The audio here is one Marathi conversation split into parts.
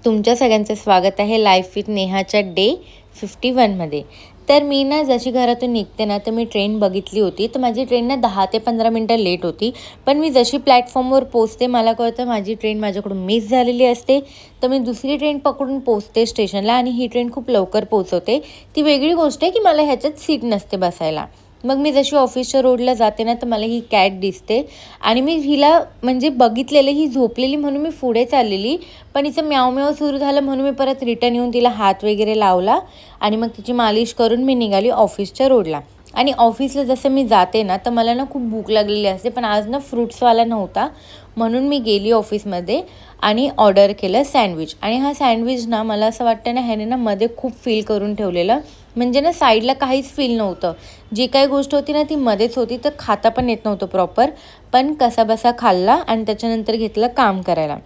तुमच्या सगळ्यांचं स्वागत आहे लाईफ विथ नेहाच्या डे 51 मध्ये। तर मी ना जशी घरातून निघते ना तर मी ट्रेन बघितली होती, तर माझी ट्रेन ना 10 ते 15 मिनटं लेट होती। पण मी जशी प्लॅटफॉर्मवर पोहोचते मला कळतं माझी ट्रेन माझ्याकडून मिस झालेली असते, तर मी दुसरी ट्रेन पकडून पोहोचते स्टेशनला आणि ही ट्रेन खूप लवकर पोहोचवते। ती वेगळी गोष्ट आहे की मला ह्याच्यात सीट नसते बसायला। मग मी जशी ऑफिसच्या रोडला जाते ना तर मला ही कॅट दिसते आणि मी हिला म्हणजे बघितलेलं, ही झोपलेली म्हणून मी पुढे चाललेली, पण हिचं म्याव म्याव सुरू झालं म्हणून मी परत रिटर्न येऊन तिला हात वगैरे लावला आणि मग तिची मालिश करून मी निघाली ऑफिसच्या रोडला। आणि ऑफिसला जसं मी जाते ना तर मला ना खूप भूक लागलेली असते, पण आज ना फ्रूट्सवाला नव्हता म्हणून मी गेली ऑफिसमध्ये आणि ऑर्डर केलं सँडविच। आणि हा सँडविच ना मला असं वाटतं ना ह्याने ना मध्ये खूप फील करून ठेवलेलं, म्हणजे ना साईडला काहीच फील नव्हतं, जी काही गोष्ट होती ना ती मध्येच होती, तर खाता पण येत नव्हतं प्रॉपर। पण कसाबसा खाल्ला आणि त्याच्यानंतर घेतलं काम करायला,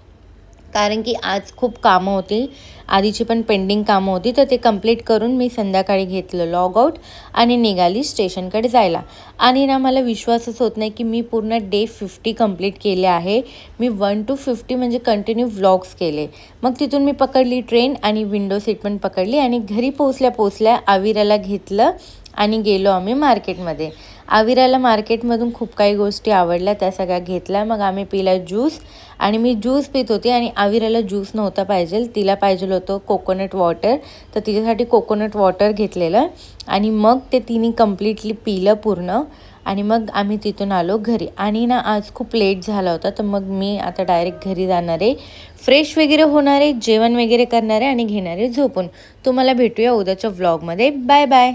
कारण की आज खूप कामं होती, आधीची पण पेंडिंग कामं होती, तर ते कंप्लीट करून मी संध्याकाळी घेतलं लॉग आउट आणि निघाली स्टेशनकडे जायला। आणि ना मला विश्वासच होत नाही की मी पूर्ण डे 50 कंप्लीट केले आहे। मी 1 to 50 म्हणजे कंटिन्यू व्लॉग्स केले। मग तिथून मी पकडली ट्रेन आणि विंडो सीट पण पकडली आणि घरी पोचल्या आविराला घेतलं आणि गेलो आम्ही मार्केटमध्ये। आविराला मार्केटमधून खूप काही गोष्टी आवडल्या, त्या सगळ्या घेतल्या। मग आम्ही पिला ज्यूस आणि मी ज्यूस पित होते आणि आविराला ज्यूस नव्हता पाहिजे, तिला पाहिजे होतं कोकोनट वॉटर, तर तिच्यासाठी कोकोनट वॉटर घेतलेलं आणि मग ते तिने कम्प्लिटली पिलं पूर्ण। आणि मग आम्ही तिथून आलो घरी आणि ना आज खूप लेट झाला होता, तर मग मी आता डायरेक्ट घरी जाणार आहे, फ्रेश वगैरे होणार आहे, जेवण वगैरे करणार आहे आणि घेणार आहे झोपून। तुम्हाला भेटूया उद्याच्या व्लॉगमध्ये। Bye bye.